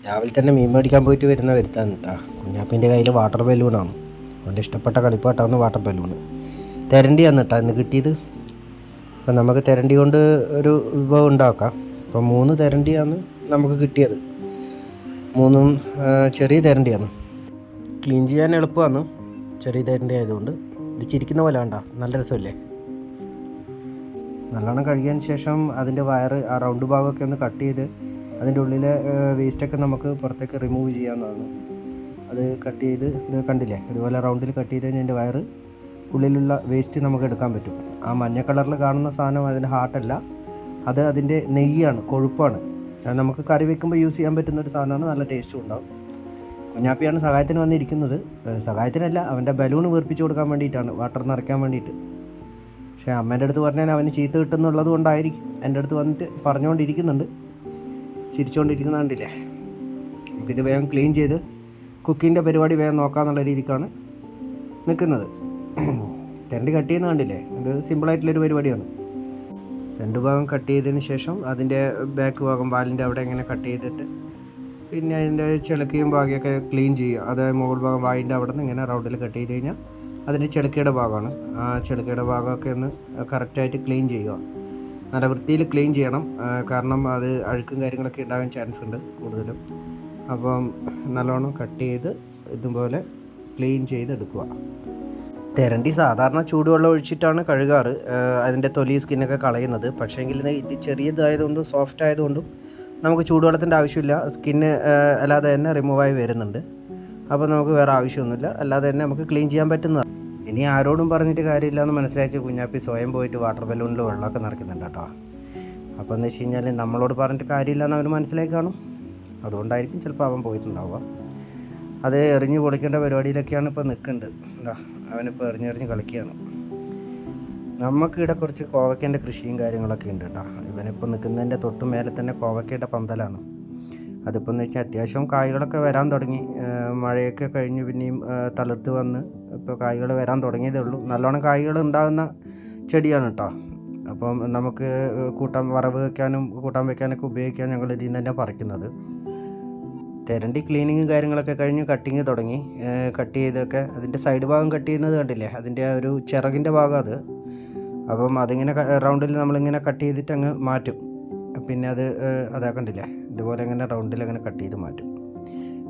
രാവിലെ തന്നെ മീൻ മേടിക്കാൻ പോയിട്ട് വരുന്ന വരുത്താൻ കേട്ടോ. കുഞ്ഞാപ്പിൻ്റെ കയ്യിൽ വാട്ടർ ബലൂണാണ്, അവൻ്റെ ഇഷ്ടപ്പെട്ട കളിപ്പാട്ടാണ് വാട്ടർ ബലൂൺ. തെരണ്ടിയാണ് കേട്ടോ ഇന്ന് കിട്ടിയത്. അപ്പം നമുക്ക് തെരണ്ടി കൊണ്ട് ഒരു വിഭവം ഉണ്ടാക്കാം. അപ്പം 3 തെരണ്ടിയാണ് നമുക്ക് കിട്ടിയത്. 3 ചെറിയ തെരണ്ടിയാണ്. ക്ലീൻ ചെയ്യാൻ എളുപ്പമാണ് ചെറിയ തെരണ്ടി ആയതുകൊണ്ട്. ഇത് ചിരിക്കുന്ന പോലെ വേണ്ട, നല്ല രസമല്ലേ. നല്ലോണം കഴുകിയതിന് ശേഷം അതിൻ്റെ വയറ് ആ റൗണ്ട് ഭാഗമൊക്കെ ഒന്ന് കട്ട് ചെയ്ത് അതിൻ്റെ ഉള്ളിലെ വേസ്റ്റൊക്കെ നമുക്ക് പുറത്തേക്ക് റിമൂവ് ചെയ്യാവുന്നതാണ്. അത് കട്ട് ചെയ്ത് ഇത് കണ്ടില്ലേ, ഇതുപോലെ റൗണ്ടിൽ കട്ട് ചെയ്ത് കഴിഞ്ഞാൽ അതിൻ്റെ വയറ് ഉള്ളിലുള്ള വേസ്റ്റ് നമുക്ക് എടുക്കാൻ പറ്റും. ആ മഞ്ഞ കളറിൽ കാണുന്ന സാധനം അതിൻ്റെ ഹാർട്ടല്ല, അത് അതിൻ്റെ നെയ്യാണ്, കൊഴുപ്പാണ്. അത് നമുക്ക് കറി വെക്കുമ്പോൾ യൂസ് ചെയ്യാൻ പറ്റുന്നൊരു സാധനമാണ്, നല്ല ടേസ്റ്റും ഉണ്ടാവും. കുഞ്ഞാപ്പിയാണ് സഹായത്തിന് വന്നിരിക്കുന്നത്. സഹായത്തിനല്ല, അവൻ്റെ ബലൂൺ വീർപ്പിച്ച് കൊടുക്കാൻ വേണ്ടിയിട്ടാണ്, വാട്ടർ നിറയ്ക്കാൻ വേണ്ടിയിട്ട്. പക്ഷേ അമ്മേൻ്റെ അടുത്ത് പറഞ്ഞാൽ അവന് ചീത്ത കിട്ടുന്നുള്ളത് കൊണ്ടായിരിക്കും എൻ്റെ അടുത്ത് വന്നിട്ട് പറഞ്ഞുകൊണ്ടിരിക്കുന്നുണ്ട്, ചിരിച്ചുകൊണ്ടിരിക്കുന്ന കണ്ടില്ലേ. നമുക്കിത് വേഗം ക്ലീൻ ചെയ്ത് കുക്കിങ്ങിൻ്റെ പരിപാടി വേഗം നോക്കാമെന്നുള്ള രീതിക്കാണ് നിൽക്കുന്നത്. തെരണ്ടി കട്ട് ചെയ്യുന്ന കണ്ടില്ലേ, ഇത് സിമ്പിളായിട്ടുള്ളൊരു പരിപാടിയാണ്. 2 ഭാഗം കട്ട് ചെയ്തതിന് ശേഷം അതിൻ്റെ ബാക്ക് ഭാഗം വാലിൻ്റെ അവിടെ ഇങ്ങനെ കട്ട് ചെയ്തിട്ട് പിന്നെ അതിൻ്റെ ചിളക്കയും ഭാഗമൊക്കെ ക്ലീൻ ചെയ്യുക. അതായത് മുകൾ ഭാഗം വായിൻ്റെ അവിടെ നിന്ന് ഇങ്ങനെ റൗണ്ടിൽ കട്ട് ചെയ്ത് കഴിഞ്ഞാൽ അതിൻ്റെ ചിളക്കയുടെ ഭാഗമാണ്. ആ ചിളക്കയുടെ ഭാഗമൊക്കെ ഒന്ന് കറക്റ്റായിട്ട് ക്ലീൻ ചെയ്യുക. നല്ല വൃത്തിയിൽ ക്ലീൻ ചെയ്യണം, കാരണം അത് അഴുക്കും കാര്യങ്ങളൊക്കെ ഉണ്ടാകാൻ ചാൻസ് ഉണ്ട് കൂടുതലും. അപ്പം നല്ലോണം കട്ട് ചെയ്ത് ഇതുപോലെ ക്ലീൻ ചെയ്തെടുക്കുക. തെരണ്ടി സാധാരണ ചൂടുവെള്ളം ഒഴിച്ചിട്ടാണ് കഴുകാറ്, അതിൻ്റെ തൊലി സ്കിന്നൊക്കെ കളയുന്നത്. പക്ഷേങ്കിൽ ഇത് ചെറിയതായതുകൊണ്ടും സോഫ്റ്റ് ആയതുകൊണ്ടും നമുക്ക് ചൂടുവെള്ളത്തിൻ്റെ ആവശ്യമില്ല. സ്കിന്ന് അല്ലാതെ തന്നെ റിമൂവായി വരുന്നുണ്ട്. അപ്പോൾ നമുക്ക് വേറെ ആവശ്യമൊന്നുമില്ല, അല്ലാതെ തന്നെ നമുക്ക് ക്ലീൻ ചെയ്യാൻ പറ്റുന്നതാണ്. ഇനി ആരോടും പറഞ്ഞിട്ട് കാര്യമില്ല എന്ന് മനസ്സിലാക്കി കുഞ്ഞാപ്പി സ്വയം പോയിട്ട് വാട്ടർ ബലൂണിൽ വെള്ളമൊക്കെ നിറയ്ക്കുന്നുണ്ട് കേട്ടോ. അപ്പോൾ എന്ന് വെച്ച് കഴിഞ്ഞാൽ നമ്മളോട് പറഞ്ഞിട്ട് കാര്യമില്ല എന്ന് അവന് മനസ്സിലാക്കി കാണും, അതുകൊണ്ടായിരിക്കും ചിലപ്പോൾ അവൻ പോയിട്ടുണ്ടാവുക. അത് എറിഞ്ഞ് പൊളിക്കേണ്ട പരിപാടിയിലൊക്കെയാണ് ഇപ്പോൾ നിൽക്കുന്നത്. എന്താ അവനിപ്പോൾ എറിഞ്ഞെറിഞ്ഞ് കളിക്കുകയാണ്. നമുക്കിവിടെ കുറച്ച് കോവക്കേൻ്റെ കൃഷിയും കാര്യങ്ങളൊക്കെ ഉണ്ട് കേട്ടോ. ഇവനിപ്പോൾ നിൽക്കുന്നതിൻ്റെ തൊട്ട് മേലെ തന്നെ കോവക്കയുടെ പന്തലാണ്. അതിപ്പോൾ എന്ന് വെച്ചാൽ അത്യാവശ്യം കായ്കളൊക്കെ വരാൻ തുടങ്ങി. മഴയൊക്കെ കഴിഞ്ഞ് പിന്നെയും തളിർത്ത് വന്ന് ഇപ്പോൾ കായ്കൾ വരാൻ തുടങ്ങിയതേ ഉള്ളൂ. നല്ലോണം കായ്കൾ ഉണ്ടാകുന്ന ചെടിയാണ് കേട്ടോ. അപ്പം നമുക്ക് വറവ് വയ്ക്കാനും കൂട്ടാൻ വയ്ക്കാനൊക്കെ ഉപയോഗിക്കാൻ ഞങ്ങൾ ഇതിൽ നിന്ന് തന്നെ പറിക്കുന്നത്. തെരണ്ടി ക്ലീനിങ്ങും കാര്യങ്ങളൊക്കെ കഴിഞ്ഞ് കട്ടിങ് തുടങ്ങി. കട്ട് ചെയ്തൊക്കെ അതിൻ്റെ സൈഡ് ഭാഗം കട്ട് ചെയ്യുന്നത് കണ്ടില്ലേ, അതിൻ്റെ ഒരു ചിറകിൻ്റെ ഭാഗം അത്. അപ്പം അതിങ്ങനെ റൗണ്ടിൽ നമ്മളിങ്ങനെ കട്ട് ചെയ്തിട്ട് അങ്ങ് മാറ്റും. പിന്നെ അതാ കണ്ടില്ലേ, ഇതുപോലെ ഇങ്ങനെ റൗണ്ടിൽ അങ്ങനെ കട്ട് ചെയ്ത് മാറ്റും.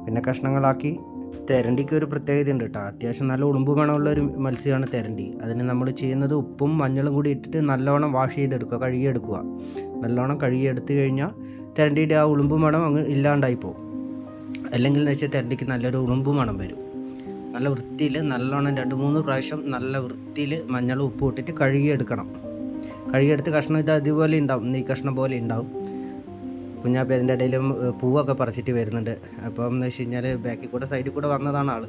പിന്നെ കഷ്ണങ്ങളാക്കി. തെരണ്ടിക്ക് ഒരു പ്രത്യേകത ഉണ്ട് കേട്ടോ, അത്യാവശ്യം നല്ല ഉളുമ്പ് മണമുള്ളൊരു മത്സ്യമാണ് തെരണ്ടി. അതിന് നമ്മൾ ചെയ്യുന്നത് ഉപ്പും മഞ്ഞളും കൂടി ഇട്ടിട്ട് നല്ലോണം വാഷ് ചെയ്തെടുക്കുക, കഴുകിയെടുക്കുക. നല്ലോണം കഴുകിയെടുത്ത് കഴിഞ്ഞാൽ തെരണ്ടിയുടെ ആ ഉളുമ്പ് മണം അങ്ങ് ഇല്ലാണ്ടായി പോകും. അല്ലെങ്കിൽ എന്ന് വെച്ചാൽ തെരണ്ടിക്ക് നല്ലൊരു ഉളുമ്പ് മണം വരും. നല്ല വൃത്തിയിൽ നല്ലോണം 2-3 പ്രാവശ്യം നല്ല വൃത്തിയിൽ മഞ്ഞളും ഉപ്പും ഇട്ടിട്ട് കഴുകിയെടുക്കണം. കഴുകിയെടുത്ത് കഷ്ണം ഇത് അതുപോലെ ഉണ്ടാവും, ഈ കഷ്ണം പോലെ ഉണ്ടാവും. കുഞ്ഞാപ്പി അതിൻ്റെ ഇടയിലും പൂവൊക്കെ പറിച്ചിട്ട് വരുന്നുണ്ട്. അപ്പം എന്ന് വെച്ച് കഴിഞ്ഞാൽ ബാക്കിൽ കൂടെ സൈഡിൽ കൂടെ വന്നതാണ് ആൾ.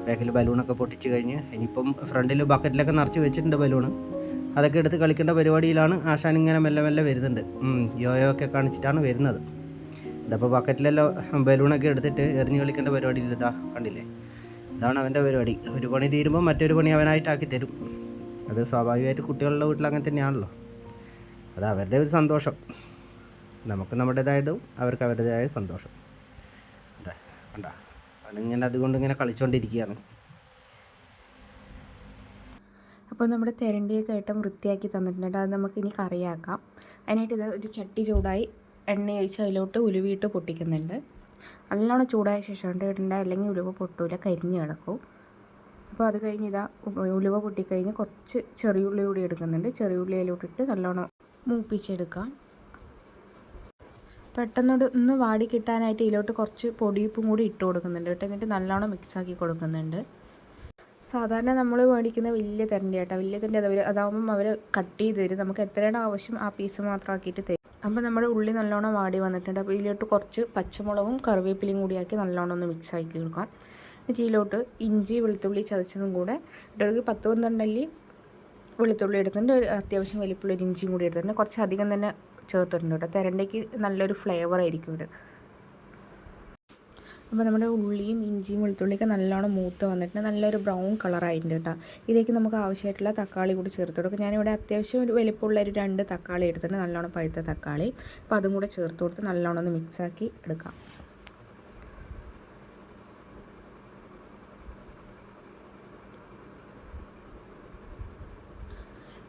ബാക്കിൽ ബലൂണൊക്കെ പൊട്ടിച്ച് കഴിഞ്ഞ് ഇനിയിപ്പം ഫ്രണ്ടിൽ ബക്കറ്റിലൊക്കെ നിറച്ച് വെച്ചിട്ടുണ്ട് ബലൂണ്. അതൊക്കെ എടുത്ത് കളിക്കേണ്ട പരിപാടിയിലാണ് ആശാൻ. ഇങ്ങനെ മെല്ലെ മെല്ലെ വരുന്നുണ്ട്, യോയോ ഒക്കെ കാണിച്ചിട്ടാണ് വരുന്നത്. ഇതപ്പോൾ ബക്കറ്റിലെല്ലാം ബലൂണൊക്കെ എടുത്തിട്ട് എറിഞ്ഞ് കളിക്കേണ്ട പരിപാടിയിൽ ഇതാ കണ്ടില്ലേ, ഇതാണ് അവൻ്റെ പരിപാടി. ഒരു പണി തീരുമ്പോൾ മറ്റൊരു പണി അവനായിട്ടാക്കി തരും. അത് സ്വാഭാവികമായിട്ട് കുട്ടികളുടെ വീട്ടിൽ അങ്ങനെ തന്നെയാണല്ലോ. അത് അവരുടെ ഒരു സന്തോഷം. നമുക്ക് നമ്മുടേതായതും അവർക്ക് അവരുടേതായ സന്തോഷം. അതെ കണ്ട, അവനിങ്ങനെ അതുകൊണ്ട് ഇങ്ങനെ കളിച്ചുകൊണ്ടിരിക്കുകയാണ്. അപ്പോൾ നമ്മുടെ തെരണ്ടിയൊക്കെ ആയിട്ടും വൃത്തിയാക്കി തന്നിട്ടുണ്ട്. അത് നമുക്ക് ഇനി കറിയാക്കാം. അതിനായിട്ട് ഇത് ഒരു ചട്ടി ചൂടായി എണ്ണ ഒഴിച്ച് അതിലോട്ട് ഉലുവിയിട്ട് പൊട്ടിക്കുന്നുണ്ട്. നല്ലോണം ചൂടായ ശേഷം ഇടേണ്ട, അല്ലെങ്കിൽ ഉലുവ പൊട്ടൂല, കരിഞ്ഞ് കിടക്കും. അപ്പോൾ അത് കഴിഞ്ഞ് ഉലുവ പൊട്ടിക്കഴിഞ്ഞ് കുറച്ച് ചെറിയുള്ളി കൂടി എടുക്കുന്നുണ്ട്. ചെറിയുള്ളി അതിലോട്ടിട്ട് നല്ലോണം മൂപ്പിച്ചെടുക്കാം. പെട്ടെന്ന് വാടി കിട്ടാനായിട്ട് ഇതിലോട്ട് കുറച്ച് പൊടിയുപ്പും കൂടി ഇട്ട് കൊടുക്കുന്നുണ്ട് കേട്ടോ. എന്നിട്ട് നല്ലോണം മിക്സാക്കി കൊടുക്കുന്നുണ്ട്. സാധാരണ നമ്മൾ മേടിക്കുന്ന വലിയ തെരണ്ടി കേട്ടോ, വലിയ തെരണ്ടി അതാവുമ്പം അവർ കട്ട് ചെയ്ത് തരും. നമുക്ക് എത്രയാണ് ആവശ്യം ആ പീസ് മാത്രം ആക്കിയിട്ട് തരും. അപ്പോൾ നമ്മുടെ ഉള്ളി നല്ലോണം വാടി വന്നിട്ടുണ്ട്. അപ്പോൾ ഇതിലോട്ട് കുറച്ച് പച്ചമുളകും കറിവേപ്പിലയും കൂടിയാക്കി നല്ലോണം ഒന്ന് മിക്സാക്കി കൊടുക്കാം. എന്നിട്ട് ഇതിലോട്ട് ഇഞ്ചി വെളുത്തുള്ളി ചതച്ചതും കൂടെ ഒരു 10-12 അല്ലി വെളുത്തുള്ളി എടുത്തിട്ടുണ്ട്. ഒരു അത്യാവശ്യം വലിപ്പമുള്ള ഒരു ഇഞ്ചിയും കൂടി എടുത്തിട്ടുണ്ട്. കുറച്ച് അധികം തന്നെ ചേർത്തിട്ടുണ്ട് കേട്ടോ. തെരണ്ടിക്ക് നല്ലൊരു ഫ്ലേവർ ആയിരിക്കും ഇത്. അപ്പോൾ നമ്മുടെ ഉള്ളിയും ഇഞ്ചിയും വെളുത്തുള്ളിയൊക്കെ നല്ലോണം മൂത്ത് വന്നിട്ടുണ്ട്, നല്ലൊരു ബ്രൗൺ കളറായിട്ടുണ്ട് കേട്ടോ. ഇതിലേക്ക് നമുക്ക് ആവശ്യമായിട്ടുള്ള തക്കാളി കൂടി ചേർത്ത് കൊടുക്കും. ഞാനിവിടെ അത്യാവശ്യം ഒരു വലിപ്പമുള്ള ഒരു 2 തക്കാളി എടുത്തിട്ടുണ്ട്, നല്ലോണം പഴുത്ത തക്കാളി. അപ്പോൾ അതും കൂടെ ചേർത്ത് കൊടുത്ത് നല്ലോണം ഒന്ന് മിക്സാക്കി എടുക്കാം.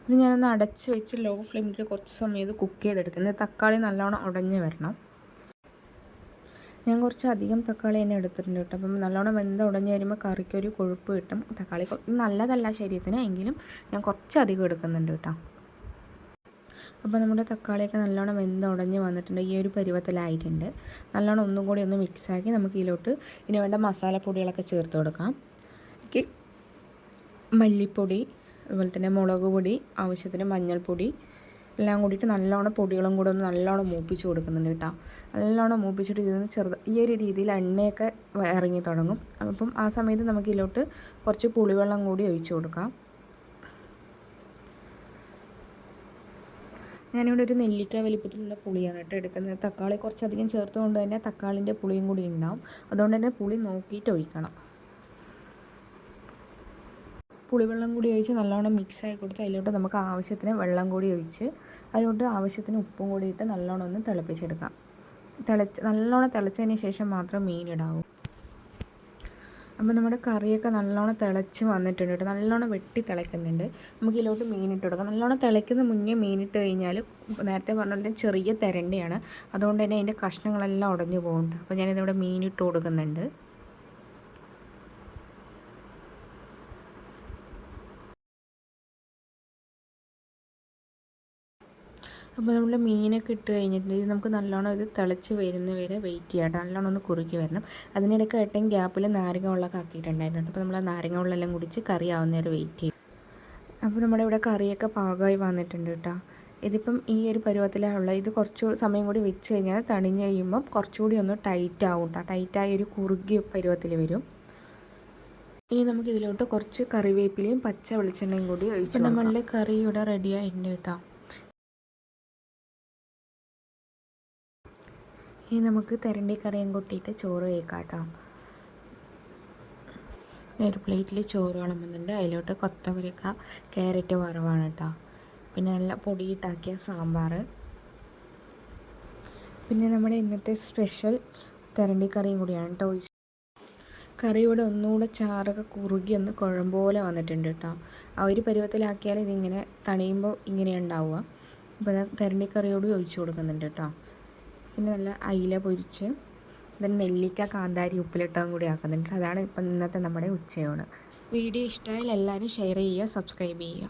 ഇത് ഞാനൊന്ന് അടച്ച് വെച്ച് ലോ ഫ്ലെയിമിൽ കുറച്ച് സമയം ഇത് കുക്ക് ചെയ്തെടുക്കുന്നത്. തക്കാളി നല്ലോണം ഉടഞ്ഞ് വരണം. ഞാൻ കുറച്ച് അധികം തക്കാളി തന്നെ എടുത്തിട്ടുണ്ട് കേട്ടോ. അപ്പം നല്ലോണം ഉടഞ്ഞ് വരുമ്പോൾ കറിക്കൊരു കൊഴുപ്പ് കിട്ടും. തക്കാളി നല്ലതല്ല ശരീരത്തിന്, എങ്കിലും ഞാൻ കുറച്ചധികം എടുക്കുന്നുണ്ട് കേട്ടോ. അപ്പോൾ നമ്മുടെ തക്കാളിയൊക്കെ നല്ലോണം ഉടഞ്ഞ് വന്നിട്ടുണ്ട്. ഈ ഒരു പരുവത്തിലായിട്ടുണ്ട്. നല്ലോണം ഒന്നും കൂടി ഒന്ന് മിക്സാക്കി നമുക്ക് ഇതിലോട്ട് ഇനി വേണ്ട മസാലപ്പൊടികളൊക്കെ ചേർത്ത് കൊടുക്കാം. മല്ലിപ്പൊടി, അതുപോലെ തന്നെ മുളക് പൊടി, ആവശ്യത്തിന് മഞ്ഞൾപ്പൊടി എല്ലാം കൂടിയിട്ട് നല്ലോണം പൊടികളും കൂടെ ഒന്ന് നല്ലോണം മൂപ്പിച്ച് കൊടുക്കുന്നുണ്ട് കേട്ടോ. നല്ലോണം മൂപ്പിച്ചിട്ട് ഇതിന് ഈ ഒരു രീതിയിൽ എണ്ണയൊക്കെ ഇറങ്ങി തുടങ്ങും. അപ്പം ആ സമയത്ത് നമുക്ക് ഇതിലോട്ട് കുറച്ച് പുളിവെള്ളം കൂടി ഒഴിച്ച് കൊടുക്കാം. ഞാനിവിടെ ഒരു നെല്ലിക്ക വലിപ്പത്തിലുള്ള പുളിയാണ് കേട്ടോ എടുക്കുന്നത്. തക്കാളി കുറച്ചധികം ചേർത്തുകൊണ്ട് തന്നെ തക്കാളിൻ്റെ പുളിയും കൂടി ഉണ്ടാവും. അതുകൊണ്ട് തന്നെ പുളി നോക്കിയിട്ട് ഒഴിക്കണം. പുളിവെള്ളം കൂടി ഒഴിച്ച് നല്ലോണം മിക്സാക്കി കൊടുത്ത് അതിലോട്ട് നമുക്ക് ആവശ്യത്തിന് വെള്ളം കൂടി ഒഴിച്ച് അതിലോട്ട് ആവശ്യത്തിന് ഉപ്പും കൂടി ഇട്ട് നല്ലോണം ഒന്ന് തിളപ്പിച്ചെടുക്കാം. നല്ലോണം തിളച്ചതിന് ശേഷം മാത്രം മീനിടാവൂ. അപ്പോൾ നമ്മുടെ കറിയൊക്കെ നല്ലോണം തിളച്ച് വന്നിട്ടുണ്ട് കേട്ടോ. നല്ലോണം വെട്ടി തിളയ്ക്കുന്നുണ്ട്. നമുക്ക് ഇതിലോട്ട് മീനിട്ട് കൊടുക്കാം. നല്ലോണം തിളയ്ക്കുന്ന മുന്നേ മീനിട്ട് കഴിഞ്ഞാൽ നേരത്തെ പറഞ്ഞ പോലെ ചെറിയ തെരണ്ടിയാണ്, അതുകൊണ്ട് തന്നെ അതിൻ്റെ കഷ്ണങ്ങളെല്ലാം ഉടഞ്ഞു പോകുന്നുണ്ട്. അപ്പോൾ ഞാനിതിവിടെ മീനിട്ട് കൊടുക്കുന്നുണ്ട്. അപ്പോൾ നമ്മൾ മീനൊക്കെ ഇട്ട് കഴിഞ്ഞിട്ടുണ്ടെങ്കിൽ നമുക്ക് നല്ലോണം ഇത് തിളച്ച് വരുന്ന വരെ വെയിറ്റ് ചെയ്യാം കേട്ടോ. നല്ലോണം ഒന്ന് കുറുക്കി വരണം. അതിനിടയ്ക്ക് ഏട്ടൻ ഗ്യാപ്പിൽ നാരങ്ങ വെള്ളമൊക്കെ ആക്കിയിട്ടുണ്ടായിരുന്നു. അപ്പോൾ നമ്മൾ ആ നാരങ്ങ വെള്ളമെല്ലാം കുടിച്ച് കറി ആവുന്നവരെ വെയിറ്റ് ചെയ്യും. അപ്പോൾ നമ്മുടെ ഇവിടെ കറിയൊക്കെ പാകമായി വന്നിട്ടുണ്ട് കേട്ടോ. ഇതിപ്പം ഈ ഒരു പരുവത്തിലുള്ള ഇത് കുറച്ച് സമയം കൂടി വെച്ച് കഴിഞ്ഞാൽ തണിഞ്ഞ് കഴിയുമ്പം കുറച്ചുകൂടി ഒന്ന് ടൈറ്റ് ആവും കേട്ടോ. ടൈറ്റായി ഒരു കുറുകിയ പരുവത്തിൽ വരും. ഇനി നമുക്ക് ഇതിലോട്ട് കുറച്ച് കറിവേപ്പിലയും പച്ച വെളിച്ചെണ്ണയും കൂടി ഒഴിച്ച് നമ്മളുടെ കറി ഇവിടെ റെഡി ആയിട്ടുണ്ട് കേട്ടോ. ഇനി നമുക്ക് തെരണ്ടി കറിയും കൂട്ടിയിട്ട് ചോറ് കഴിക്കാം കേട്ടോ. ഒരു പ്ലേറ്റിൽ ചോറ് വിളമ്പുന്നുണ്ട്. അതിലോട്ട് കൊത്തവരക്ക, ക്യാരറ്റ് വറവാണ് കേട്ടോ. പിന്നെ നല്ല പൊടിയിട്ടാക്കിയ സാമ്പാർ, പിന്നെ നമ്മുടെ ഇന്നത്തെ സ്പെഷ്യൽ തെരണ്ടി കറിയും കൂടിയാണ് കേട്ടോ. കറി ഇവിടെ ഒന്നുകൂടെ ചാറൊക്കെ കുറുകി ഒന്ന് കുഴമ്പ് പോലെ വന്നിട്ടുണ്ട് കേട്ടോ. ആ ഒരു പരുവത്തിലാക്കിയാൽ ഇതിങ്ങനെ തണിയുമ്പോൾ ഇങ്ങനെ ഉണ്ടാവുക. അപ്പോൾ തെരണ്ടി കറിയോട് ഒഴിച്ചു കൊടുക്കുന്നുണ്ട് കേട്ടോ. പിന്നെ നല്ല അയില പൊരിച്ച് then നെല്ലിക്ക കാന്താരി ഉപ്പിലിട്ടതും കൂടി ആക്കുന്നുണ്ട്. അതാണ് ഇപ്പം ഇന്നത്തെ നമ്മുടെ ഉച്ചയൂണ്. വീഡിയോ ഇഷ്ടമായാൽ എല്ലാവരും ഷെയർ ചെയ്യുക, സബ്സ്ക്രൈബ് ചെയ്യുക.